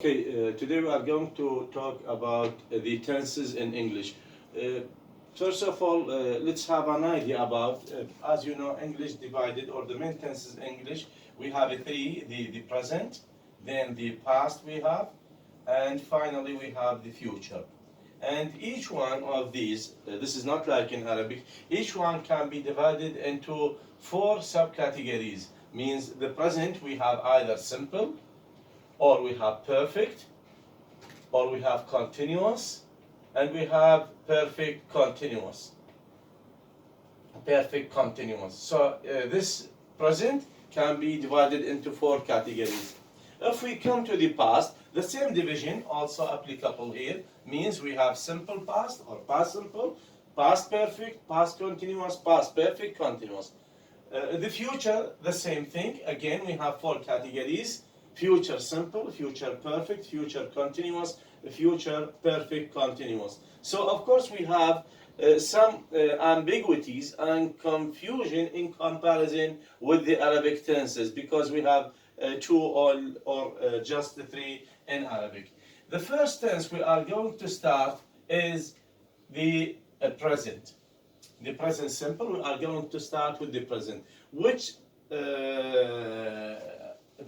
Okay, today we are going to talk about the tenses in English. First of all, let's have an idea about, as you know, English divided, or the main tenses in English. We have three: the present, then the past we have, and finally we have the future. And each one of these, this is not like in Arabic, each one can be divided into four subcategories. Means the present we have either simple, or we have perfect, or we have continuous, and we have perfect continuous. Perfect continuous. So this present can be divided into four categories. If we come to the past, the same division also applicable here. Means we have simple past or past simple, past perfect, past continuous, past perfect continuous. The future, the same thing. Again, we have four categories: future simple, future perfect, future continuous, future perfect continuous. So of course we have some ambiguities and confusion in comparison with the Arabic tenses, because we have two or just three in Arabic. The first tense we are going to start is the present. The present simple, we are going to start with the present, which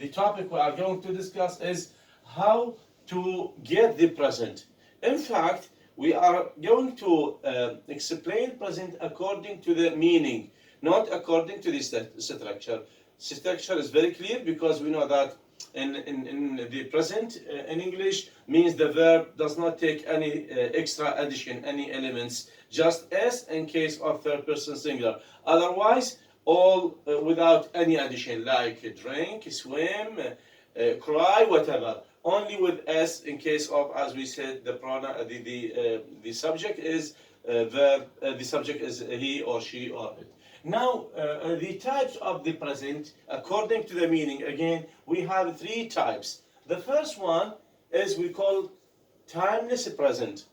the topic we are going to discuss is how to get the present. In fact, we are going to explain present according to the meaning, not according to the structure. Structure is very clear, because we know that in the present in English means the verb does not take any extra addition, any elements, just S in case of third person singular. Otherwise, all without any addition, like drink, swim, cry, whatever. Only with S in case of, as we said, the pronoun, the subject is verb. The subject is he or she or it. Now, the types of the present, according to the meaning, again, we have three types. The first one is we call timeless present.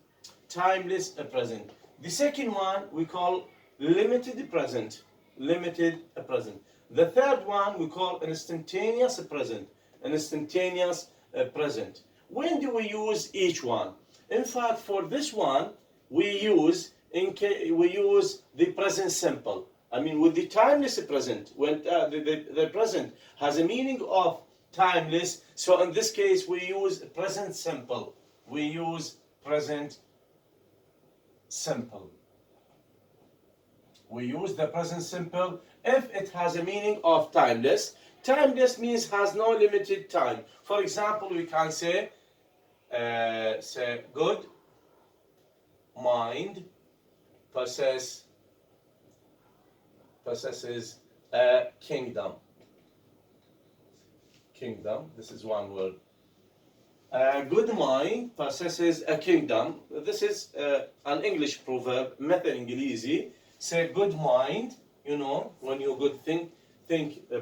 Timeless present. The second one we call limited present. Limited present. The third one we call instantaneous present. Instantaneous present. When do we use each one? In fact, for this one, we use the present simple. I mean, with the timeless present, when the present has a meaning of timeless, so in this case we use present simple. We use present simple. We use the present simple if it has a meaning of timeless. Timeless means has no limited time. For example, we can say good mind possesses a kingdom. Kingdom, this is one word. A good mind possesses a kingdom. This is an English proverb, مثل إنجليزي. Say good mind, you know, when you good think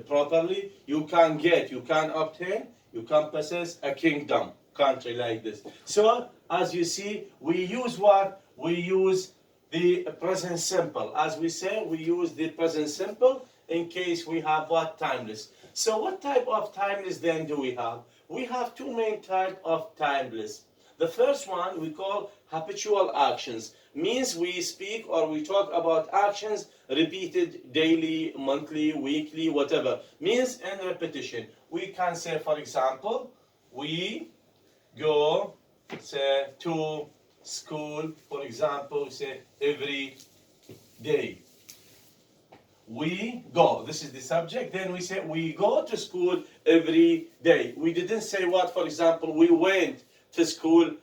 properly, you can get, you can obtain, you can possess a kingdom, country like this. So, as you see, we use what? We use the present simple. As we say, we use the present simple in case we have what? Timeless. So what type of timeless then do we have? We have two main types of timeless. The first one we call habitual actions. Means we speak or we talk about actions repeated daily, monthly, weekly, whatever. Means in repetition. We can say, for example, we go, say, to school, for example, say every day. We go, this is the subject, then we say we go to school every day. We didn't say what, for example, we went to school,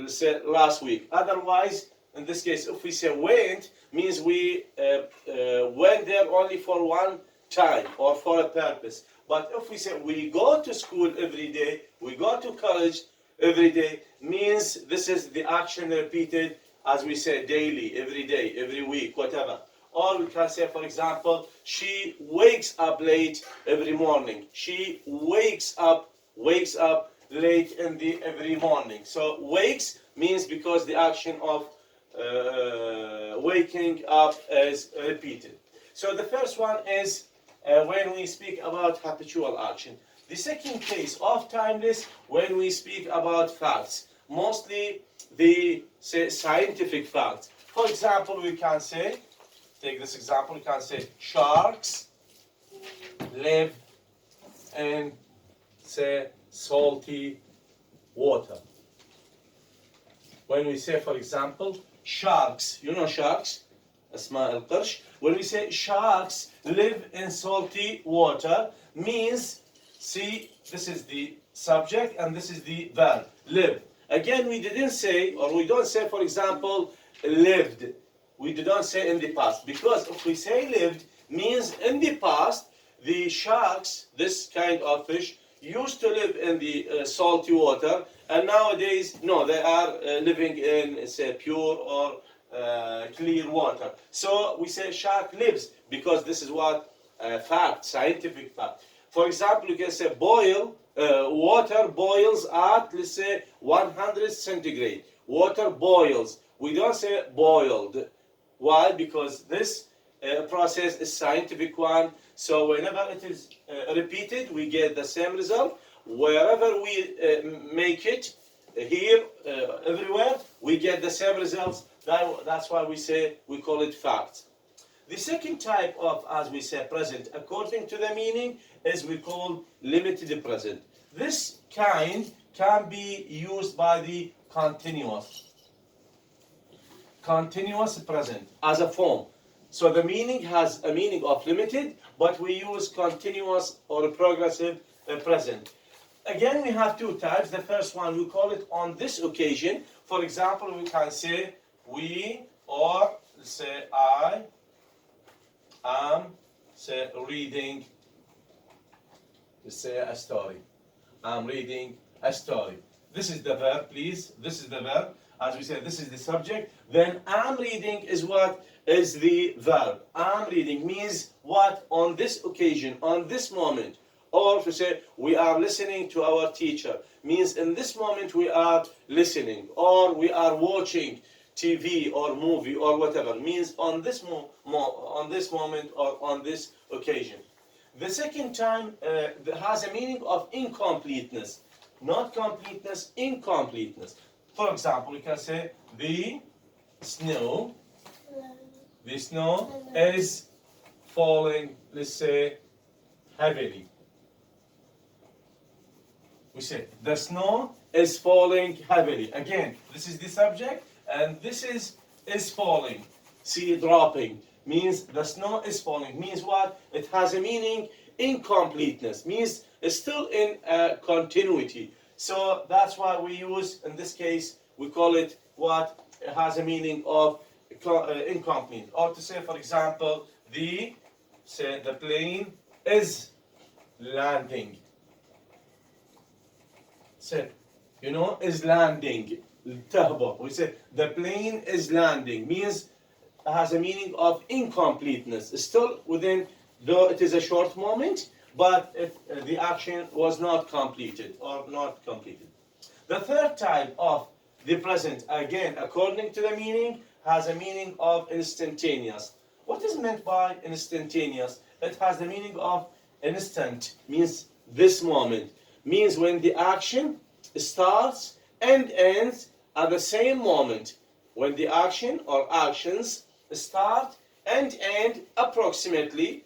say, last week. Otherwise, in this case, if we say went, means we went there only for one time or for a purpose. But if we say we go to school every day, we go to college every day, means this is the action repeated, as we say, daily, every day, every week, whatever. Or we can say, for example, she wakes up late every morning. She wakes up late in the every morning. So wakes means because the action of waking up is repeated. So the first one is when we speak about habitual action. The second case of timeless, when we speak about facts, mostly the scientific facts. For example, we can say, take this example, we can say sharks live in, say, salty water. When we say, for example, sharks, you know sharks, أسماء القرش. When we say sharks live in salty water, means, see, this is the subject and this is the verb, live. Again, we didn't say, or we don't say, for example, lived. We do not say in the past, because if we say lived, means in the past, the sharks, this kind of fish, used to live in the salty water, and nowadays, no, they are living in, say, pure or clear water. So we say shark lives, because this is what fact, scientific fact. For example, you can say boil, water boils at, let's say, 100 centigrade. Water boils. We don't say boiled. Why? Because this process is scientific one. So whenever it is repeated, we get the same result. Wherever we make it, here, everywhere, we get the same results. That's why we say, we call it fact. The second type of, as we say, present, according to the meaning, is we call limited present. This kind can be used by the continuous present as a form. So the meaning has a meaning of limited, but we use continuous or progressive present. Again, we have two types. The first one, we call it on this occasion. For example, we can say we, or say I am, say, reading, say, a story. I'm reading a story. This is the verb, please. This is the verb. As we said, this is the subject. Then I'm reading is what is the verb. I'm reading means what on this occasion, on this moment. Or to say, we are listening to our teacher, means in this moment we are listening. Or we are watching TV or movie or whatever, means on this on this moment or on this occasion. The second time has a meaning of incompleteness. Not completeness, incompleteness. For example, we can say the snow is falling, let's say, heavily. We say the snow is falling heavily. Again, this is the subject, and this is falling. See, dropping means the snow is falling. Means what? It has a meaning incompleteness. Means it's still in continuity. So that's why we use, in this case, we call it what? It has a meaning of incomplete. Or to say, for example, the plane is landing. Say, is landing. تهبط. We say the plane is landing. Means it has a meaning of incompleteness. It's still within, though it is a short moment, but the action was not completed or not completed. The third type of the present, again, according to the meaning, has a meaning of instantaneous. What is meant by instantaneous? It has the meaning of instant, means this moment. Means when the action starts and ends at the same moment. When the action or actions start and end approximately,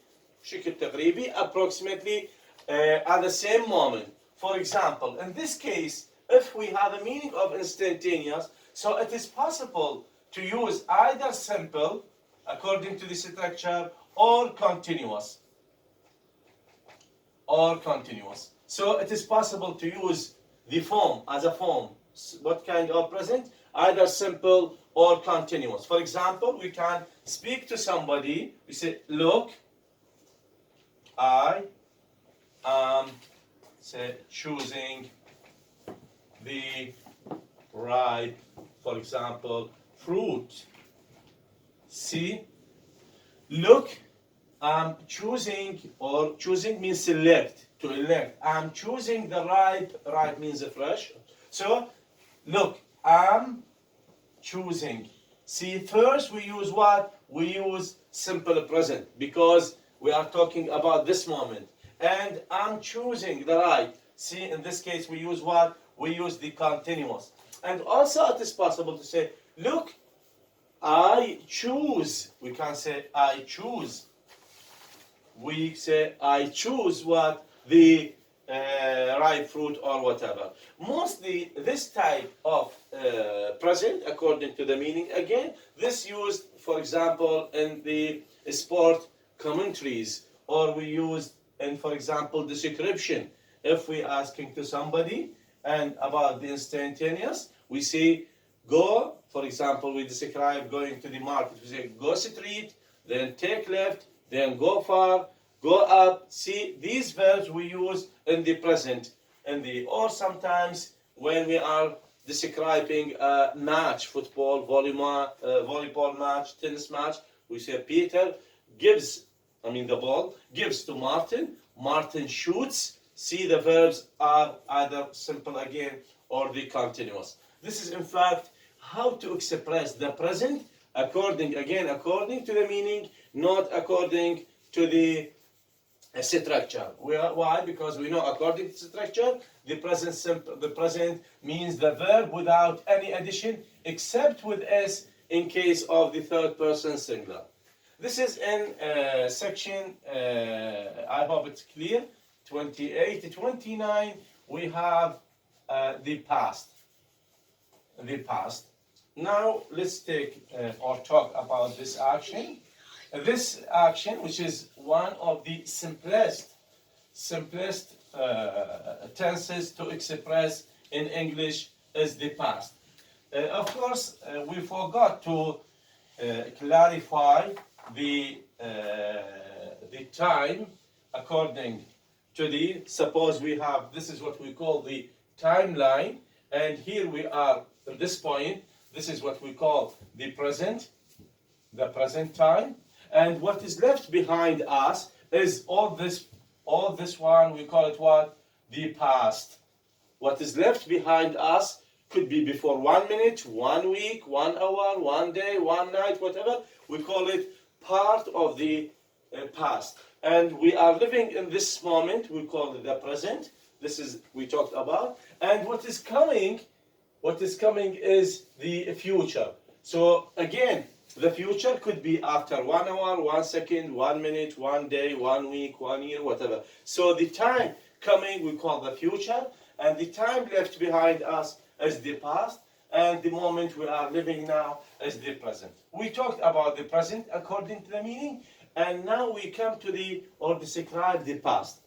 approximately at the same moment. For example, in this case, if we have a meaning of instantaneous, so it is possible to use either simple, according to the structure, or continuous. So it is possible to use the form as a form. What kind of present? Either simple or continuous. For example, we can speak to somebody. We say, look, I am, choosing the ripe, for example, fruit. See, look, I'm choosing, or choosing means select, to elect. I'm choosing the ripe, ripe means fresh. So, look, I'm choosing. See, first we use what? We use simple present because we are talking about this moment. and I'm choosing the right. See, in this case, we use what? We use the continuous. And also it is possible to say, look, I choose. We can't say I choose. We say I choose what? The ripe fruit or whatever. Mostly this type of present, according to the meaning, again, this used, for example, in the sport commentaries, or we used in, for example, description. If we asking to somebody and about the instantaneous, we say go, for example, we describe going to the market. We say go straight, then take left, then go far, go up. See, these verbs we use in the present, or sometimes when we are describing a match, football, volleyball match, tennis match, we say Peter gives, the ball, gives to Martin, Martin shoots. See, the verbs are either simple again or the continuous. This is in fact how to express the present according to the meaning, not according to the structure. Why? Because we know according to structure, the present means the verb without any addition, except with s in case of the third person singular. This is in section, I hope it's clear, 28 to 29, we have the past. The past. Now let's take or talk about this action. This action, which is one of the simplest tenses to express in English, is the past. Of course, we forgot to clarify the time according to the, suppose we have, this is what we call the timeline, and here we are at this point, this is what we call the present time, and what is left behind us is all this one, we call it what? The past. What is left behind us could be before 1 minute, 1 week, 1 hour, 1 day, 1 night, whatever, we call it part of the past. And we are living in this moment, we call it the present. This is, we talked about. And what is coming is the future. So again, the future could be after 1 hour, 1 second, 1 minute, 1 day, 1 week, 1 year, whatever. So the time coming we call the future, and the time left behind us is the past, and the moment we are living now is the present. We talked about the present according to the meaning, and now we come to describe the past.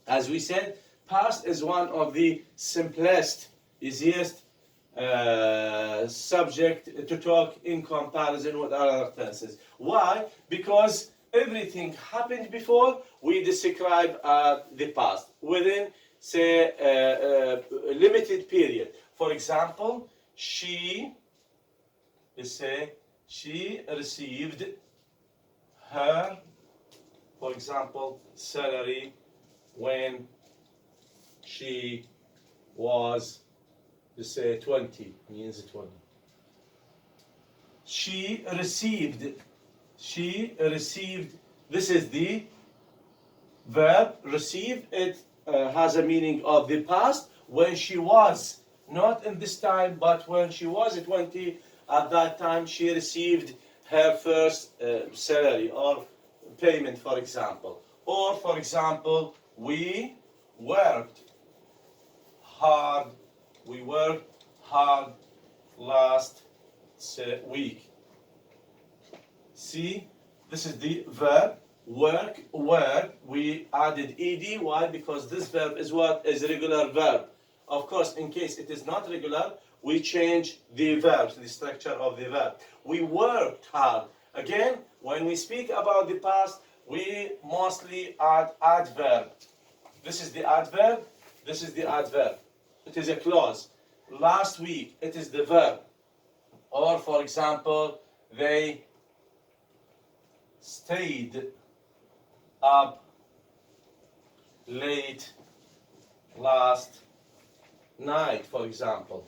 As we said, past is one of the simplest, easiest subject to talk in comparison with other tenses. Why? Because everything happened before we describe the past within, say, a limited period. For example, she received her, for example, salary when she was, let's say, 20, means 20. She received, this is the verb, receive. It has a meaning of the past, when she was, not in this time, but when she was 20, at that time she received her first salary or payment, for example. Or, for example, we worked hard last week. See, this is the verb, work, we added ed. Why? Because this verb is what? Is a regular verb. Of course, in case it is not regular, we change the verbs, the structure of the verb. We worked hard. Again, when we speak about the past, we mostly add adverb. This is the adverb, this is the adverb. It is a clause. Last week, it is the verb. Or, for example, they stayed up late last night, for example.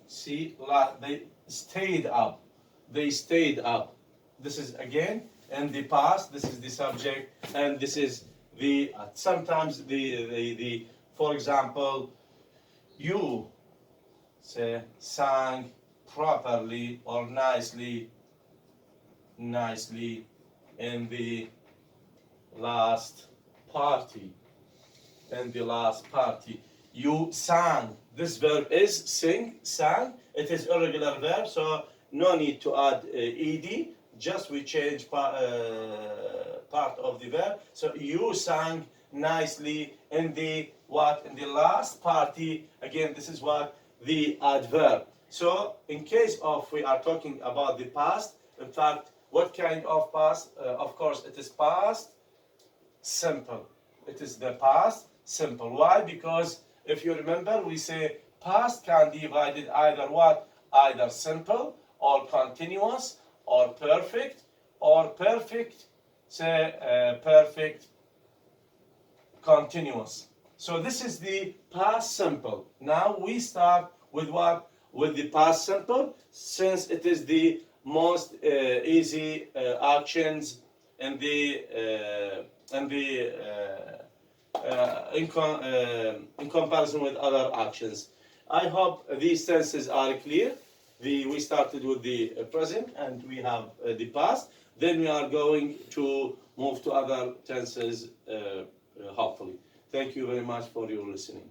See, they stayed up. They stayed up. This is again in the past. This is the subject, and this is sometimes the for example, you say sang properly or nicely in the last party. You sang. This verb is sing, sang. It is irregular verb, so no need to add ed. Just we change part of the verb. So you sang nicely in the what? In the last party. Again, this is what? The adverb. So in case of we are talking about the past, in fact, what kind of past? Of course, it is past simple. It is the past simple. Why? Because if you remember, we say past can be divided either what? Either simple or continuous or perfect say perfect continuous. So this is the past simple. Now we start with what? With the past simple, since it is the most easy actions in comparison with other actions. I hope these tenses are clear. We started with the present and we have the past. Then we are going to move to other tenses, hopefully. Thank you very much for your listening.